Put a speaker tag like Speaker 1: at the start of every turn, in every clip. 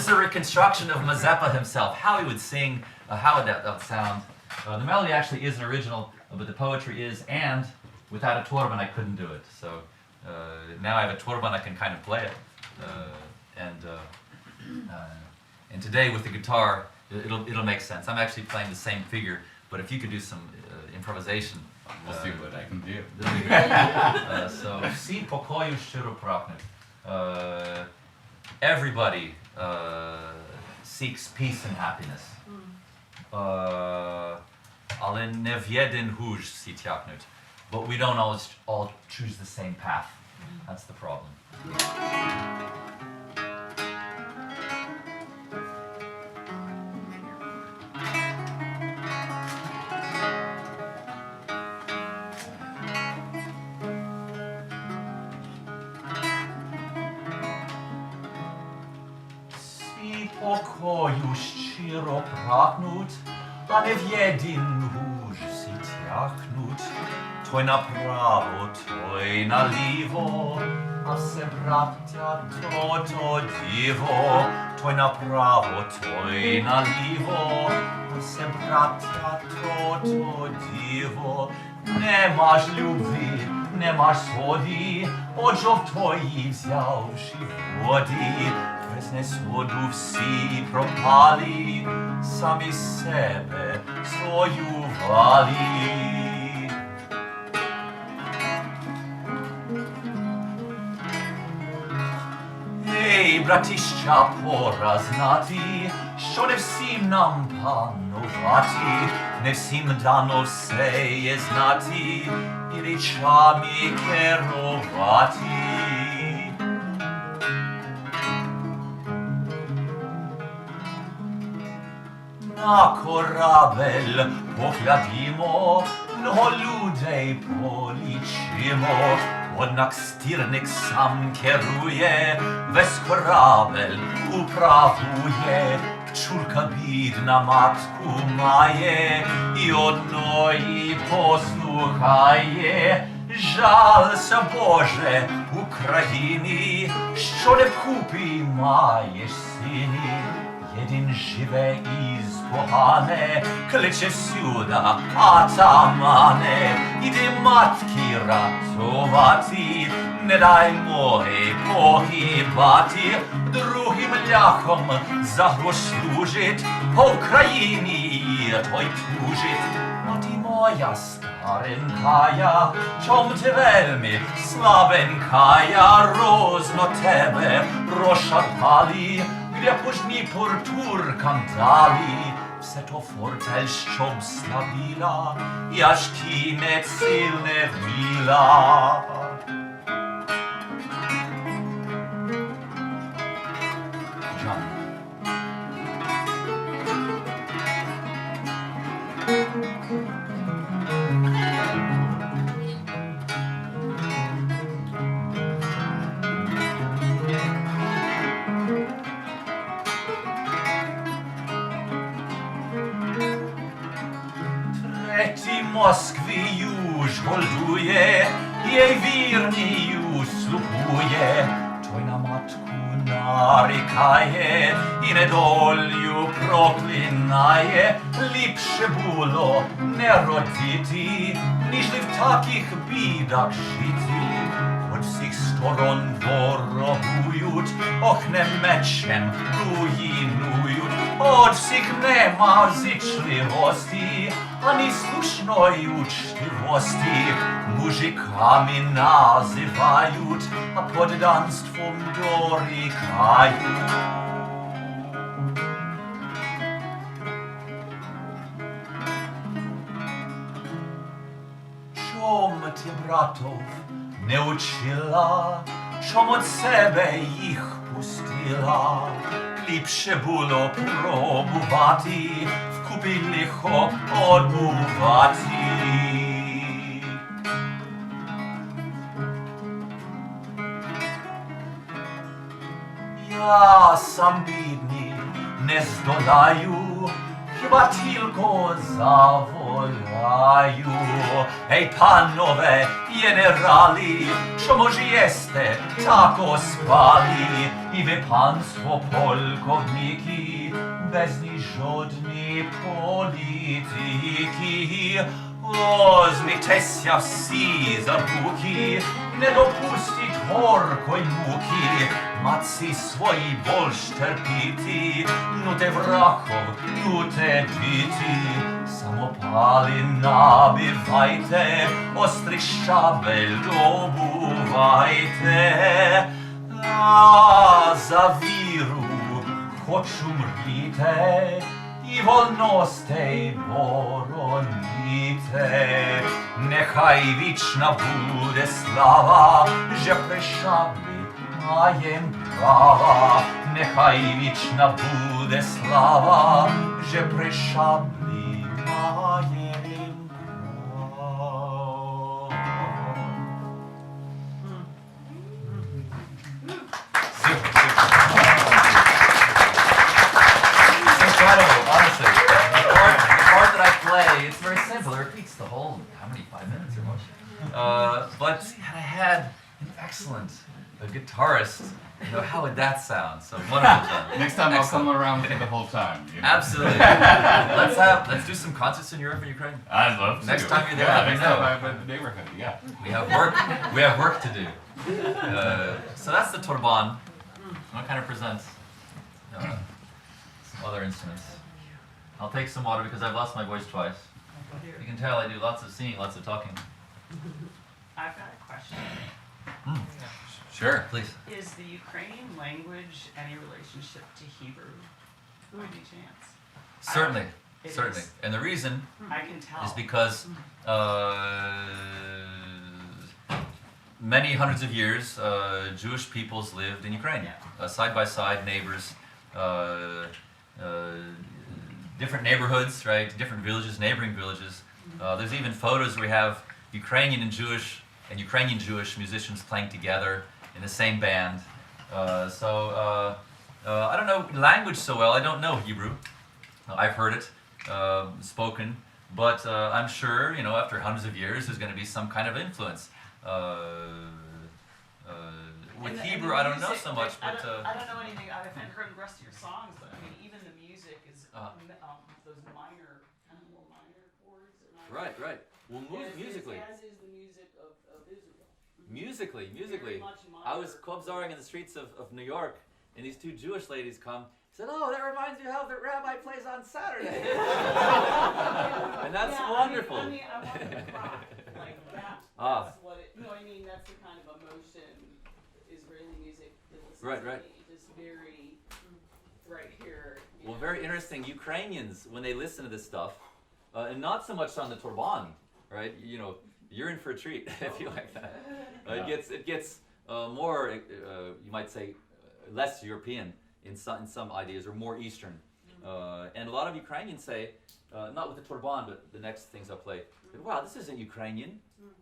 Speaker 1: is a reconstruction of Mazeppa himself, how he would sing, how that would sound. The melody actually is an original, but the poetry is, and without a torban I couldn't do it. So now I have a torban, I can kind of play it. And today with the guitar, it'll make sense. I'm actually playing the same figure, but if you could do some improvisation.
Speaker 2: We'll see what I can do.
Speaker 1: So, всі покою щиро прагнуть. Everybody seeks peace and happiness. Але не в один гуж всі тягнуть. But we don't always all choose the same path. That's the problem. Покою щиро прагнуть, а не в єдин гуж всі тягнуть. Той направо, той наліво, а все браття то діво. Той направо, той наліво, а все браття то діво. Нема ж любві, нема ж згоди, отже в твої взявши воді. Без воду всі пропали, самі себе своювали. Ей, братіща, пора знати, що не всім нам панувати, не всім дано все є знати, і речами керувати. На корабель поглядімо, много людей полічимо. Однак стірник сам керує, весь корабель управує. Пчурка бідна матку має, і одної послухає. Жалься, Боже, Україні, що не вкупі маєш сині. Єдин живе із погане, кличе всюда атамане. Іди матки рятувати, не дай моги погибати. Другим ляхом за грош служить, по Україні той тужить. Мати моя старенькая, чом ти вельми слабенькая, розно тебе розшарпали, где пожні портуркам дали. Все то фортель, щоб слабіла, і аж кінець сил не вміла. John. Москвію ж голдує, їй вірнію слухує. Той на матку нарікає і недолю проклинає. Ліпше було не родити, ніж в таких бідах жити. От всіх сторон ворогують, ох, не мечем руїнують. От всіх нема зичливості, ані слушної учтивості. Мужиками називають, а подданством дорікають. Чом ти, братов, не учила, чом от себе їх пустила? Ліпше було пробувати, вкупі лихо одбувати. Я сам бідний не здолаю, Chyba tylko zawolają. Ej, panowie, generali, що може єсте так оспали, і ви панство полковники, без ні жодні політики. Возьмітеся всі за руки, не допустіть горкої муки, матці свої больш терпіти, ну те врахов, ну те біти, самопали набивайте, острий щабель добувайте, а за віру хоч умріте, і вольностей бороніте. Нехай вічна буде слава, що при шаблі маєм права. Нехай вічна буде слава, що при шаблі маєм права. Incredible, honestly. The part that I play, it's very simple. It repeats the whole, how many, 5 minutes or more? But had I had an excellent guitarist, you know, how would that sound? So wonderful.
Speaker 2: Next time I'll
Speaker 1: Excellent.
Speaker 2: come around for the whole time. You know?
Speaker 1: Absolutely. Let's do some concerts in Europe and Ukraine.
Speaker 2: I'd love to.
Speaker 1: Next time you're there,
Speaker 2: yeah,
Speaker 1: let me
Speaker 2: next
Speaker 1: know.
Speaker 2: time I'm in the neighborhood, yeah.
Speaker 1: We have work to do. So that's the torban. What kind of presents some other instruments. I'll take some water because I've lost my voice twice. You can tell I do lots of singing, lots of talking.
Speaker 3: I've got a question.
Speaker 1: Sure, please.
Speaker 3: Is the Ukrainian language any relationship to Hebrew by any chance?
Speaker 1: Certainly,
Speaker 3: It
Speaker 1: certainly.
Speaker 3: is.
Speaker 1: And the reason
Speaker 3: I can tell.
Speaker 1: is because many hundreds of years, Jewish peoples lived in Ukraine, side by side, neighbors, different neighborhoods, right? Different villages, neighboring villages. There's even photos where we have Ukrainian and Ukrainian Jewish musicians playing together in the same band. I don't know language so well. I don't know Hebrew. I've heard it spoken, but I'm sure, you know, after hundreds of years, there's going to be some kind of influence. With
Speaker 3: And the
Speaker 1: Hebrew, I don't know
Speaker 3: music,
Speaker 1: so much,
Speaker 3: I
Speaker 1: but
Speaker 3: don't know anything. I haven't heard the rest of your songs, but I mean, even the music is those minor, kind of more minor chords.
Speaker 1: right. Well, musically.
Speaker 3: As is the music of Israel.
Speaker 1: Musically.
Speaker 3: Very much
Speaker 1: I was
Speaker 3: minor.
Speaker 1: clubzaring in the streets of New York, and these two Jewish ladies come. Said, "Oh, that reminds me of how the rabbi plays on Saturday." And that's wonderful.
Speaker 3: I mean, I wanted to cry. Like that.
Speaker 1: Ah.
Speaker 3: That's what it. You know what I mean? That's the kind of emotion Israeli music elicits.
Speaker 1: Right.
Speaker 3: Just very right here. you
Speaker 1: Well,
Speaker 3: know.
Speaker 1: very interesting. Ukrainians, when they listen to this stuff, and not so much on the torban, right? You know, you're in for a treat if you like that. It gets more, you might say, less European in some ideas, or more Eastern. And a lot of Ukrainians say, not with the torban, but the next things I'll play, wow, this isn't Ukrainian.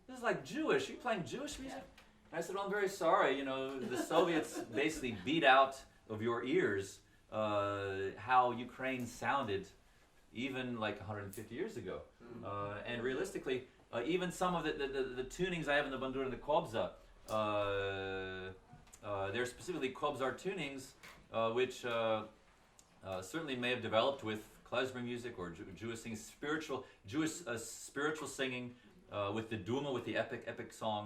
Speaker 1: This is like Jewish. Are you playing Jewish music? And I said, well, I'm very sorry. You know, the Soviets basically beat out of your ears how Ukraine sounded even like 150 years ago. And realistically, even some of the tunings I have in the bandur and the kobza, they're specifically kobzar tunings, which certainly may have developed with klezmer music or Jewish singing, spiritual singing, with the Duma, with the epic song.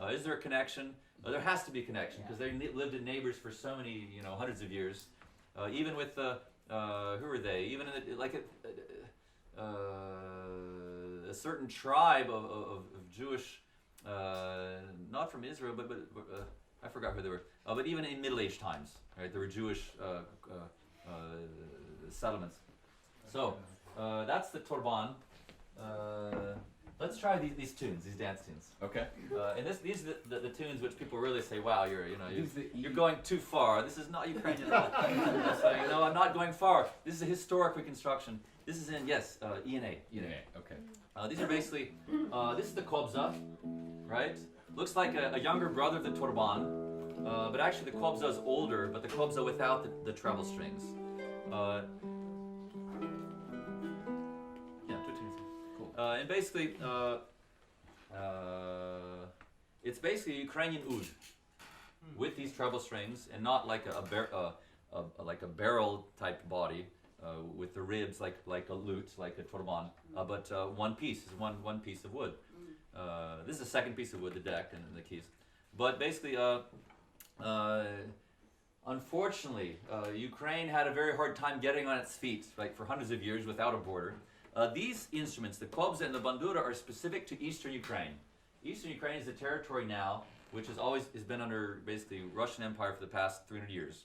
Speaker 1: Is there a connection? There has to be a connection because they lived in neighbors for so many, hundreds of years. Even with who are they? Even in a certain tribe of Jewish, not from Israel, but I forgot who they were. But even in Middle Age times, right? There were Jewish settlements. So that's the torban. Let's try these tunes, these dance tunes.
Speaker 2: Okay.
Speaker 1: And these are the tunes which people really say, "Wow, you're going too far. This is not Ukrainian at all." So, no, I'm not going far. This is a historic reconstruction. This is in ENA.
Speaker 2: Okay.
Speaker 1: These are basically this is the kobza, right? Looks like a younger brother of the torban, but actually the kobza is older, but the kobza without the treble strings. And basically, it's basically a Ukrainian oud with these treble strings, and not like like a barrel type body with the ribs like a lute, like a torban, but one piece is one piece of wood. This is the second piece of wood, the deck and the keys. But basically, unfortunately, Ukraine had a very hard time getting on its feet, like for hundreds of years without a border. These instruments, the kobza and the bandura, are specific to Eastern Ukraine. Eastern Ukraine is a territory now which has been under basically Russian Empire for the past 300 years,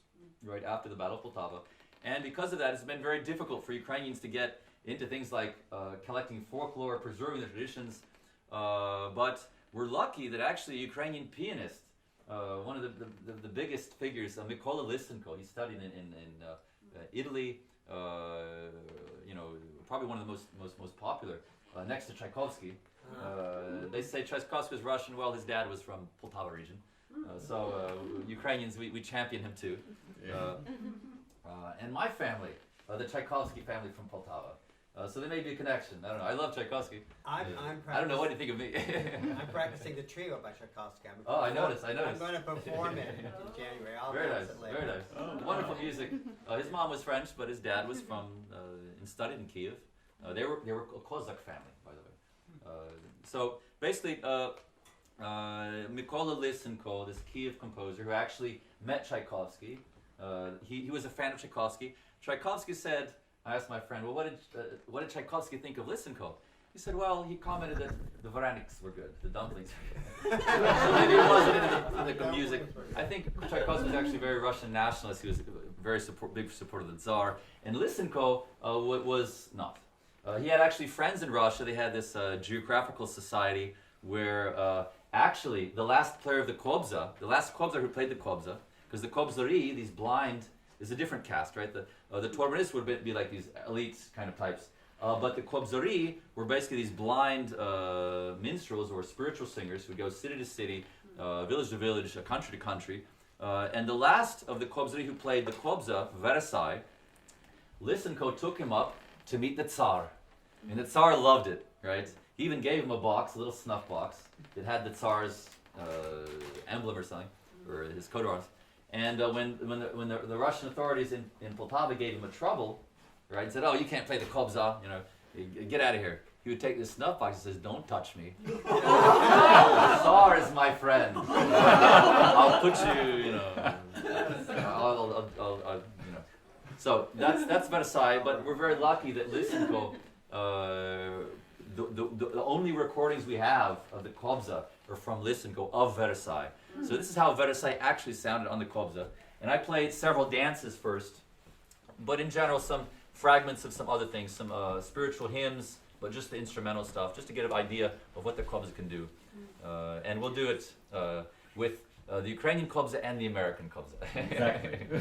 Speaker 1: right after the Battle of Poltava. And because of that, it's been very difficult for Ukrainians to get into things like collecting folklore, preserving the traditions. But we're lucky that actually a Ukrainian pianist, one of the biggest figures, Mykola Lysenko, he studied in Italy, probably one of the most popular, next to Tchaikovsky. They say Tchaikovsky was Russian. Well, his dad was from Poltava region. Ukrainians, we champion him too. And my family, the Tchaikovsky family from Poltava. So there may be a connection. I don't know. I love Tchaikovsky.
Speaker 4: I
Speaker 1: don't know what you think of me.
Speaker 4: I'm practicing the trio by Tchaikovsky.
Speaker 1: I noticed.
Speaker 4: I'm going to perform it in January. I'll
Speaker 1: Very
Speaker 4: announce
Speaker 1: nice.
Speaker 4: it later.
Speaker 1: Very nice. Wonderful music. His mom was French, but his dad was from and studied in Kiev. They were a Cossack family, by the way. So basically, Mykola Lysenko, this Kiev composer who actually met Tchaikovsky, he was a fan of Tchaikovsky. Tchaikovsky said, I asked my friend, well, what did Tchaikovsky think of Lysenko? He said, well, he commented that the varaniks were good, the dumplings. So maybe he wasn't into the music. I think Tchaikovsky was actually very Russian nationalist. He was a very big supporter of the Tsar. And Lysenko was not. He had actually friends in Russia. They had this geographical society where actually the last player of the kobza, the last kobza who played the kobza, because the kobzari, these blind, is a different caste, right? The torbanists would be like these elite kind of types. But the kobzari were basically these blind minstrels or spiritual singers who would go city to city, village to village, country to country. And the last of the kobzari who played the kobza, Fedynskyj, Lysenko took him up to meet the Tsar. And the Tsar loved it, right? He even gave him a box, a little snuff box. It had the Tsar's emblem or something, or his coat of arms. And when the Russian authorities in Poltava gave him a trouble, right, and said, oh, you can't play the kobza, get out of here. He would take this snuff box and says, don't touch me. The Tsar is my friend. I'll put you, I'll So that's Fedynskyj, but we're very lucky that Lysenko, the only recordings we have of the kobza are from Lysenko of Fedynskyj. So this is how Fedynskyj actually sounded on the kobza. And I played several dances first, but in general some fragments of some other things, some spiritual hymns, but just the instrumental stuff, just to get an idea of what the kobza can do. And we'll do it with the Ukrainian kobza and the American kobza.
Speaker 2: Exactly.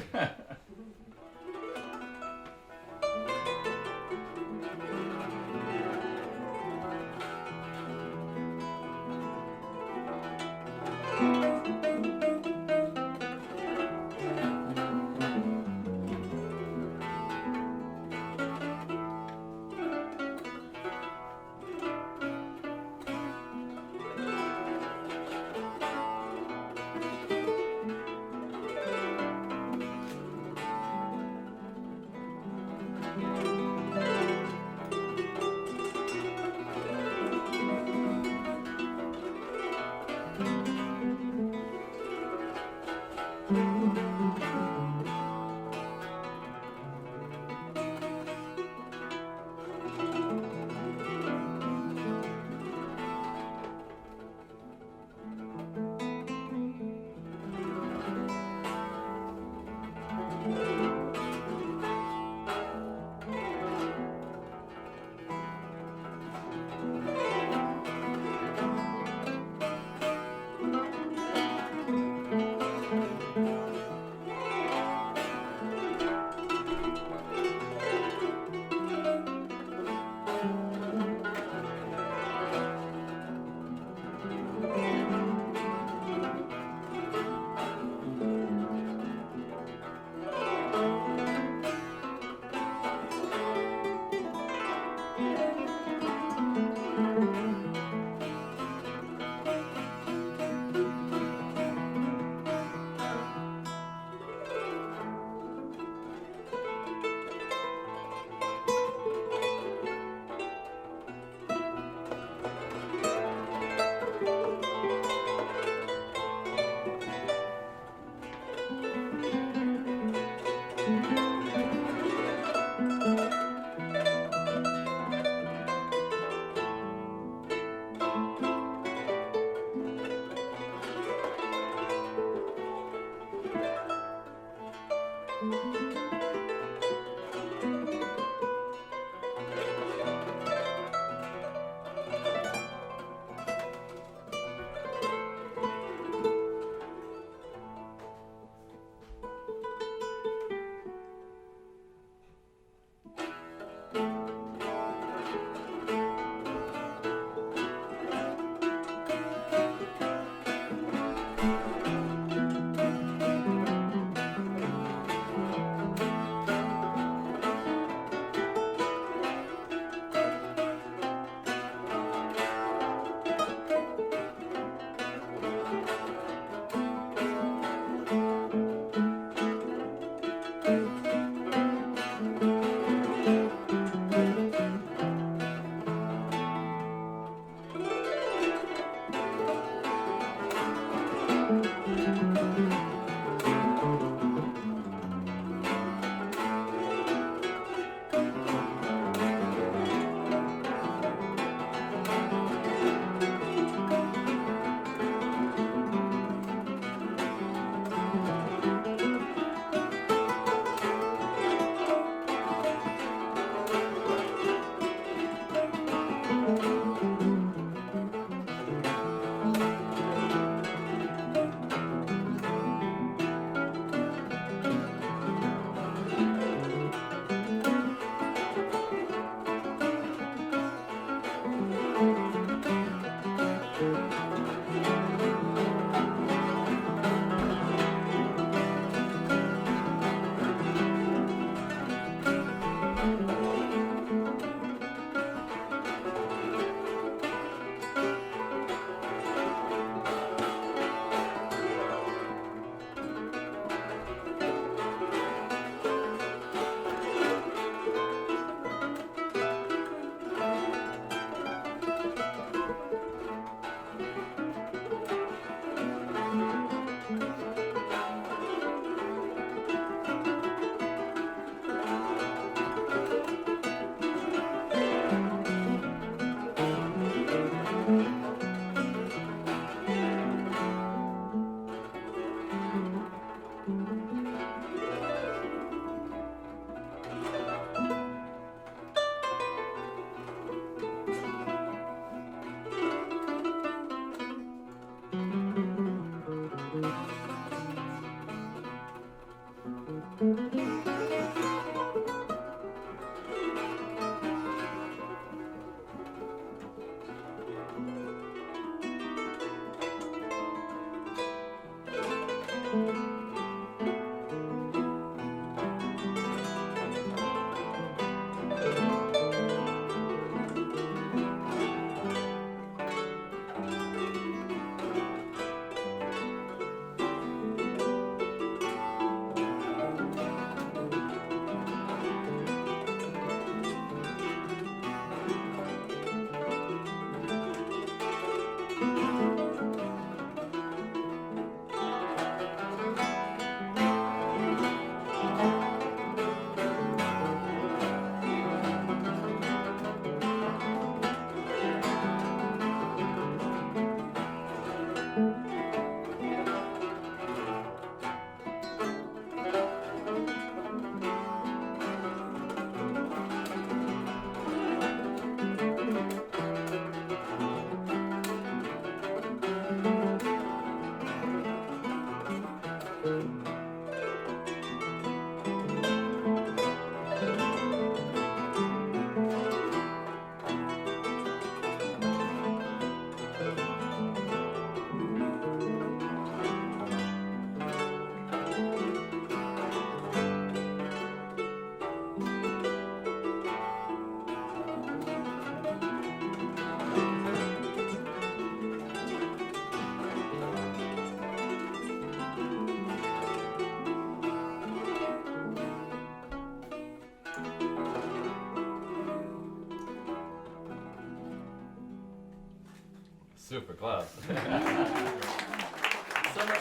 Speaker 1: Super class. So much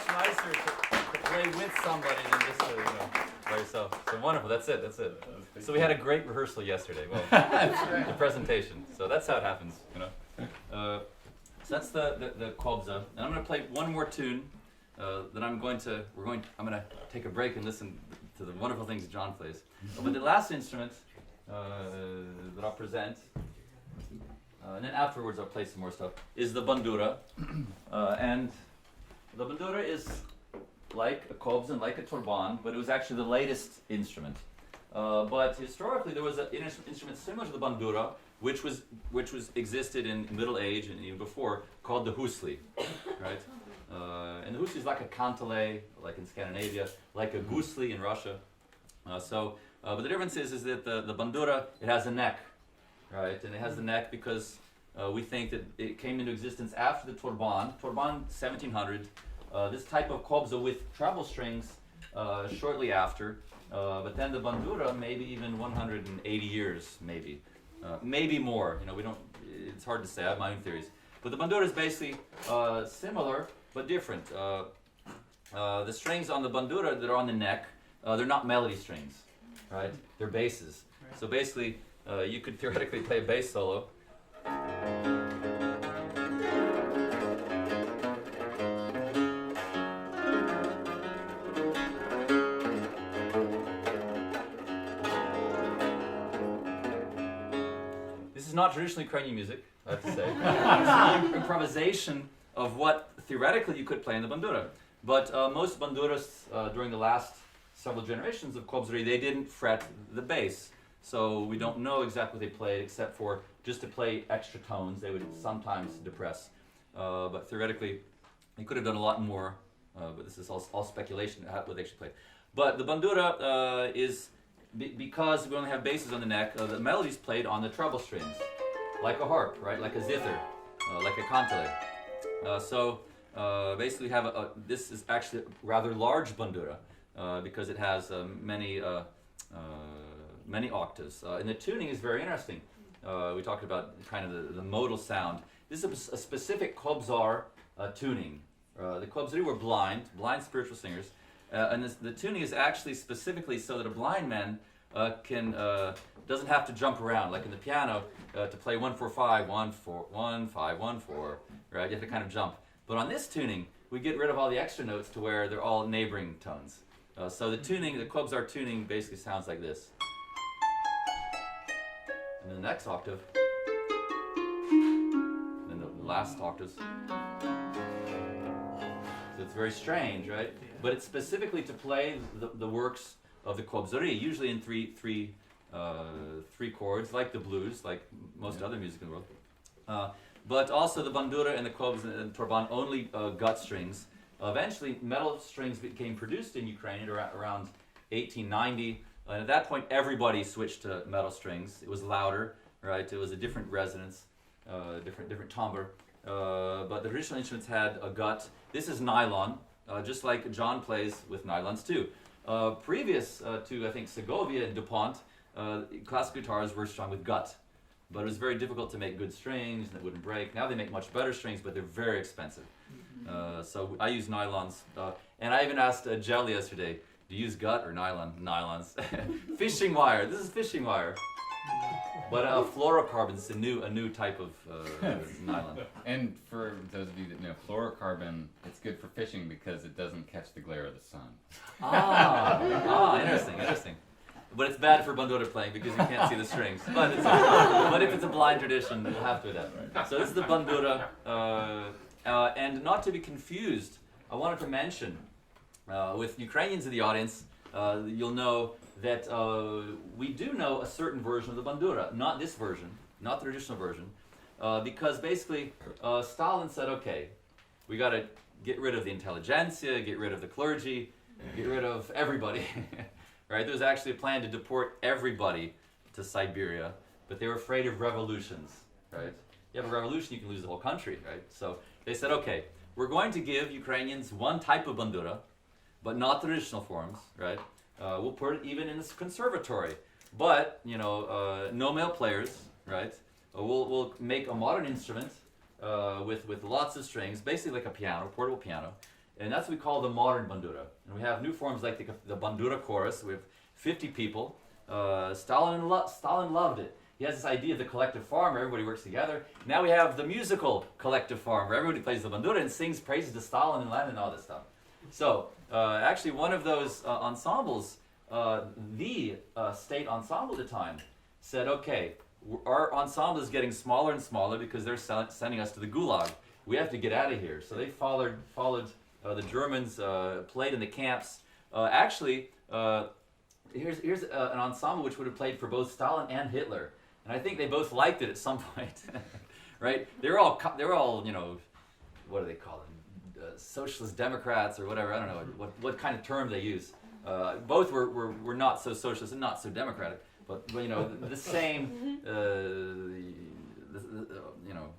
Speaker 1: nicer to play with somebody than just to, by yourself. So wonderful. That's it. That's it. So we had a great rehearsal yesterday. Well, the presentation. So that's how it happens, So that's the kobza. And I'm going to play one more tune. Then I'm going to take a break and listen to the wonderful things John plays. But the last instrument that I'll present, and then afterwards I'll play some more stuff, is the bandura. And the bandura is like a kobz and like a torban, but it was actually the latest instrument. But historically there was an instrument similar to the bandura, which was existed in Middle Age and even before, called the husli, right? And the husli is like a kantele, like in Scandinavia, like a gusli in Russia. But the difference is that the bandura, it has a neck, right? And it has the neck because we think that it came into existence after the torban. Torban 1700. This type of kobza with treble strings shortly after. But then the bandura, maybe even 180 years, maybe. Maybe more. We don't. It's hard to say. I have my own theories. But the bandura is basically similar but different. The strings on the bandura that are on the neck, they're not melody strings, right? They're basses. Right. So basically, you could theoretically play a bass solo. Not traditional Ukrainian music, I have to say. It's an improvisation of what theoretically you could play in the bandura. But most bandurists during the last several generations of kobzari, they didn't fret the bass. So we don't know exactly what they played except for just to play extra tones. They would sometimes depress. But theoretically, they could have done a lot more. But this is all speculation what they actually played. But the bandura is... because we only have basses on the neck, the melody's played on the treble strings, like a harp, right? Like a zither, like a kantele. Basically, this is actually a rather large bandura because it has many octaves, and the tuning is very interesting. We talked about kind of the modal sound. This is a specific kobzar tuning. The kobzari were blind spiritual singers. And the tuning is actually specifically so that a blind man doesn't have to jump around like in the piano to play 1 4 5 1 4 1 5 1 4, right? You have to kind of jump. But on this tuning, we get rid of all the extra notes to where they're all neighboring tones. So the kobzar tuning basically sounds like this. And then the next octave, and then the last octaves. So it's very strange, right? But it's specifically to play the works of the kobzari, usually in three chords, like the blues, like most other music in the world. But also the bandura and the kobz and torban only gut strings. Eventually, metal strings became produced in Ukraine around 1890. And at that point, everybody switched to metal strings. It was louder, right? It was a different resonance, different timbre. But the traditional instruments had a gut. This is nylon, just like John plays with nylons too. Previous to, I think, Segovia and DuPont, classical guitars were strung with gut. But it was very difficult to make good strings and it wouldn't break. Now they make much better strings, but they're very expensive. So I use nylons. And I even asked Jelly yesterday, do you use gut or nylons? Fishing wire. This is fishing wire. But fluorocarbon is a new type of nylon.
Speaker 2: And for those of you that know, fluorocarbon, it's good for fishing because it doesn't catch the glare of the sun. Interesting. But it's bad for bandura playing because you can't see the strings. But if it's a blind tradition, we'll have to adapt. So this is the bandura. And not to be confused, I wanted to mention, with Ukrainians in the audience, you'll know that we do know a certain version of the bandura, not this version, not the traditional version, because basically Stalin said, okay, we got to get rid of the intelligentsia, get rid of the clergy, get rid of everybody, right? There was actually a plan to deport everybody to Siberia, but they were afraid of revolutions, right? You have a revolution, you can lose the whole country, right? So they said, okay, we're going to give Ukrainians one type of bandura, but not the traditional forms, right? We'll put it even in this conservatory, but no male players, right? We'll make a modern instrument with lots of strings, basically like a piano, portable piano, and that's what we call the modern bandura. And we have new forms like the bandura chorus. We have 50 people. Stalin loved it. He has this idea of the collective farm where everybody works together. Now we have the musical collective farm where everybody plays the bandura and sings praises to Stalin and Lenin and all this stuff. So actually one of those ensembles the state ensemble at the time said, okay, our ensemble is getting smaller and smaller because they're sending us to the Gulag. We have to get out of here. So they followed the Germans, played in the camps. Actually, here's an ensemble which would have played for both Stalin and Hitler, and I think they both liked it at some point, right? They're all you know, what do they call them? Socialist Democrats or whatever. I don't know what kind of term they use. Both were not so socialist and not so democratic, but you know the same. You know,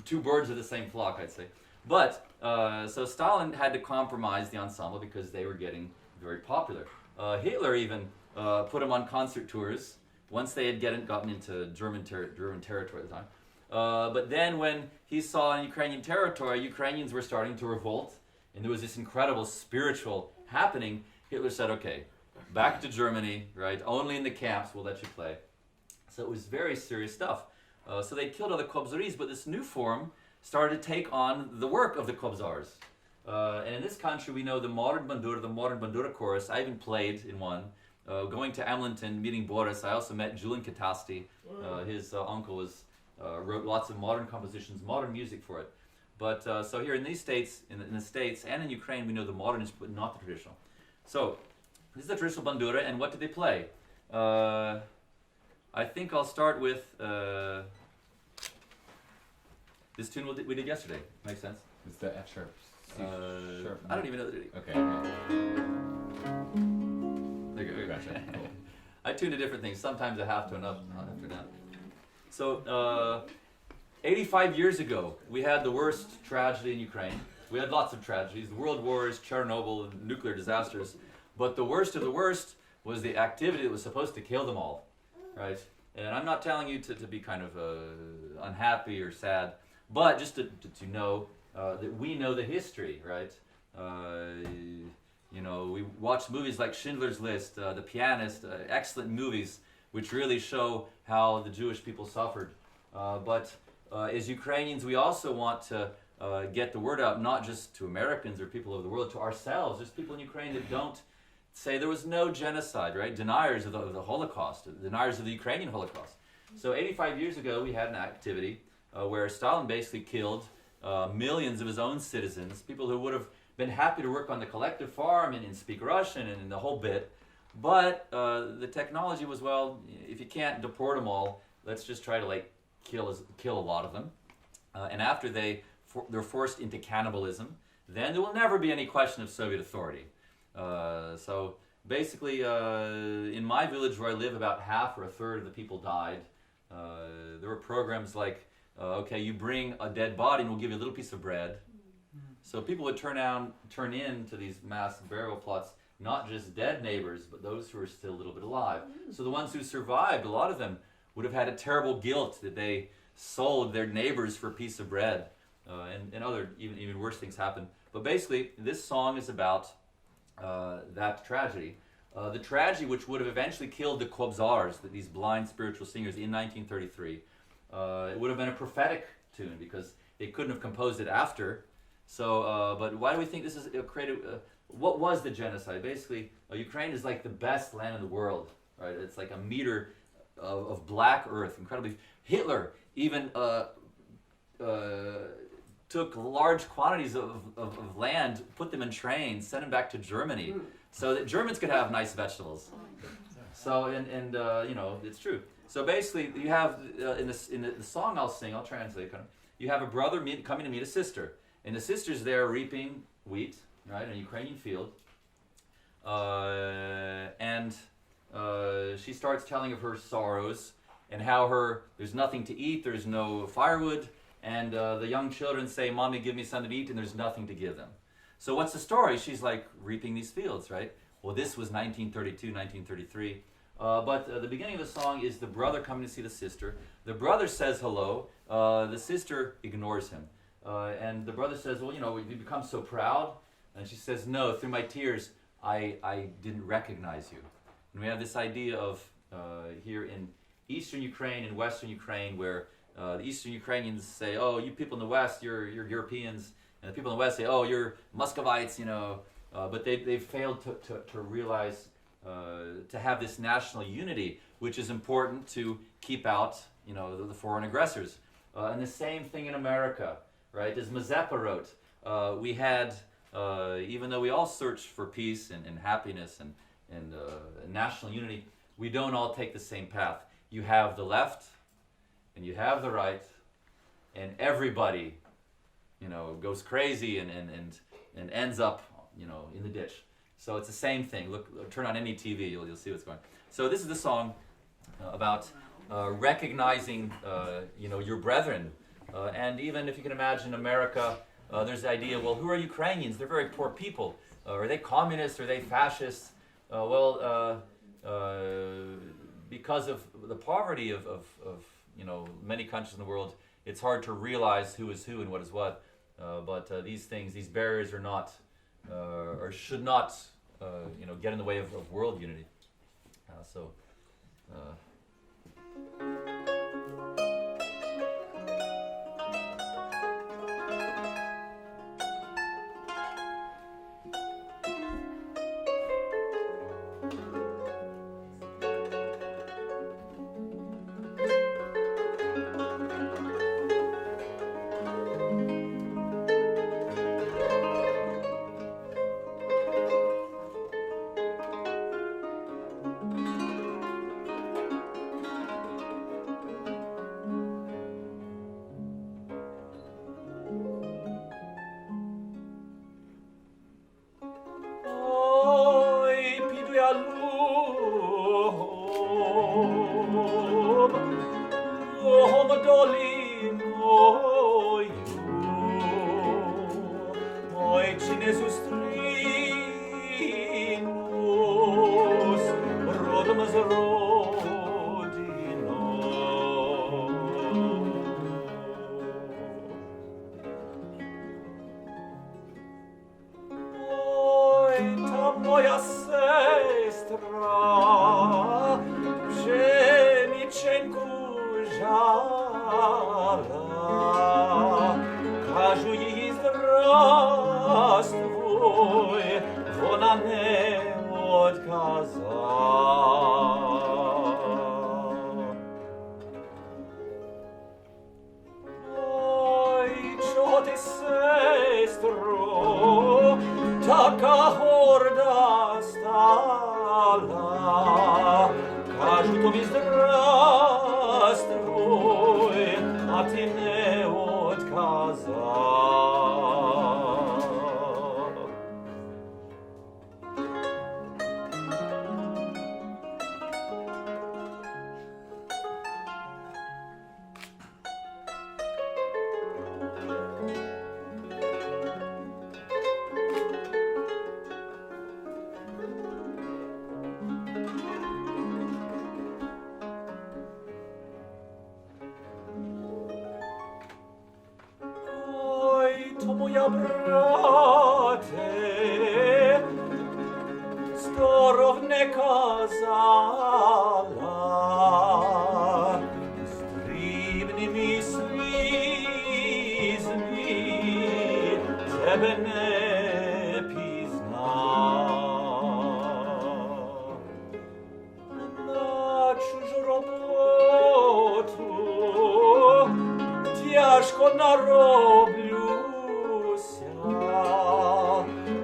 Speaker 2: two birds of the same flock, I'd say. But so Stalin had to compromise the ensemble because they were getting very popular. Hitler even put them on concert tours once they had gotten into German territory at the time. But then when he saw in Ukrainian territory, Ukrainians were starting to revolt, and there was this incredible spiritual happening, Hitler said, okay, back to Germany, right? Only in the camps we'll let you play. So it was very serious stuff. So they killed all the Kobzaris, but this new form started to take on the work of the Kobzars. And in this country, we know the modern Bandura chorus. I even played in one. Going to Amlenton, meeting Boris, I also met Julian Katasti. His uncle wrote lots of modern compositions, modern music for it. But so here in these states, in the States and in Ukraine, we know the modern, but not the traditional. So this is the traditional Bandura, and what did they play? I think I'll start with this tune we did yesterday. Makes sense?
Speaker 5: It's the F sharp. C sharp.
Speaker 2: I don't even know the.
Speaker 5: Okay.
Speaker 2: There you go.
Speaker 5: Gotcha. Cool.
Speaker 2: I tune to different things. Sometimes I have to, and not after that. So, 85 years ago, we had the worst tragedy in Ukraine. We had lots of tragedies: the world wars, Chernobyl, nuclear disasters. But the worst of the worst was the activity that was supposed to kill them all. Right, and I'm not telling you to be kind of unhappy or sad, but just to know that we know the history, right? You know, we watch movies like Schindler's List, The Pianist, excellent movies which really show how the Jewish people suffered. But as Ukrainians, we also want to get the word out, not just to Americans or people of the world, to ourselves. There's people in Ukraine that don't say there was no genocide, right? Deniers of the Holocaust, deniers of the Ukrainian Holocaust. So 85 years ago, we had an activity where Stalin basically killed millions of his own citizens, people who would have been happy to work on the collective farm and speak Russian and the whole bit. But the technology was, well, if you can't deport them all, let's just try to like kill a lot of them. And after they're forced into cannibalism, then there will never be any question of Soviet authority. So basically, in my village where I live, about half or a third of the people died. There were programs like, okay, you bring a dead body and we'll give you a little piece of bread. So people would turn in to these mass burial plots, not just dead neighbors, but those who were still a little bit alive. So the ones who survived, a lot of them would have had a terrible guilt that they sold their neighbors for a piece of bread. And other even worse things happened. But basically, this song is about that tragedy. The tragedy which would have eventually killed the Kobzars, these blind spiritual singers, in 1933. It would have been a prophetic tune because they couldn't have composed it after. So, but why do we think this is created? What was the genocide? Basically, Ukraine is like the best land in the world, right? It's like a meter of black earth, incredibly. Hitler even took large quantities of land, put them in trains, sent them back to Germany, so that Germans could have nice vegetables. So, and you know, it's true. So basically, you have in the song I'll sing, I'll translate kind of. You have a brother coming to meet a sister, and the sister's there reaping wheat, right, in a Ukrainian field, and she starts telling of her sorrows and how there's nothing to eat, there's no firewood. And the young children say, "Mommy, give me something to eat," and there's nothing to give them. So what's the story? She's like reaping these fields, right? Well, this was 1932, 1933. But the beginning of the song is the brother coming to see the sister. The brother says hello. The sister ignores him. And the brother says, well, you know, you become so proud. And she says, no, through my tears, I didn't recognize you. And we have this idea of here in eastern Ukraine and western Ukraine where the Eastern Ukrainians say, "Oh, you people in the West, you're Europeans," and the people in the West say, "Oh, you're Muscovites," you know. But they failed to realize to have this national unity, which is important to keep out, the foreign aggressors. And the same thing in America, right? As Mazeppa wrote, we had, even though we all search for peace and happiness and national unity, we don't all take the same path. You have the left, and you have the right, and everybody, goes crazy and ends up, in the ditch. So it's the same thing. Look, turn on any TV, you'll see what's going on. So this is the song about recognizing, your brethren. And even if you can imagine America, there's the idea, well, who are Ukrainians? They're very poor people. Are they communists? Are they fascists? Because of the poverty of many countries in the world, it's hard to realize who is who and what is what. But these barriers are not, or should not, get in the way of world unity.
Speaker 6: Moja sestra pszeniczenku żala, кажу їй здравствуй, вона не отказала. Ой, чого ти, сестро, така горда стала, кажу тобі здравствуй, а ти не отказав. To moja brate, storowne kazala, z drібними слізьми тебе не пізнав. На чужу роботу тяжко нароблю,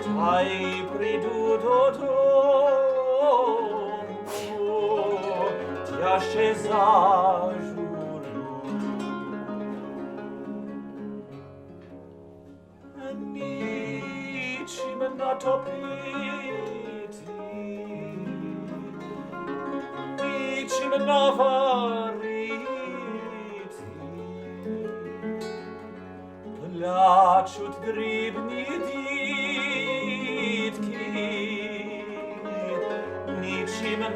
Speaker 6: та й прийду додому, я ще зажурю. Нічим натопити, нічим наварити, плачуть дрібні дітки, нічим накормити.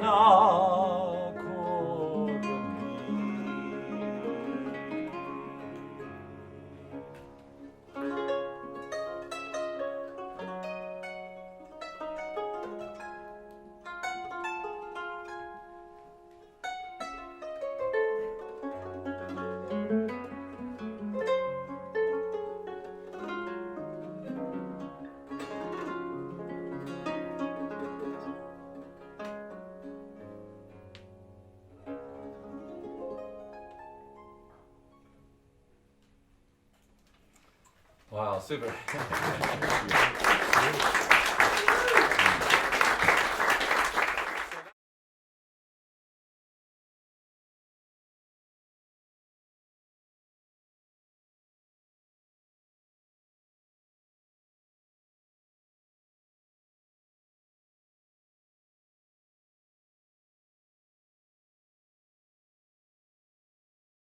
Speaker 2: Wow, super.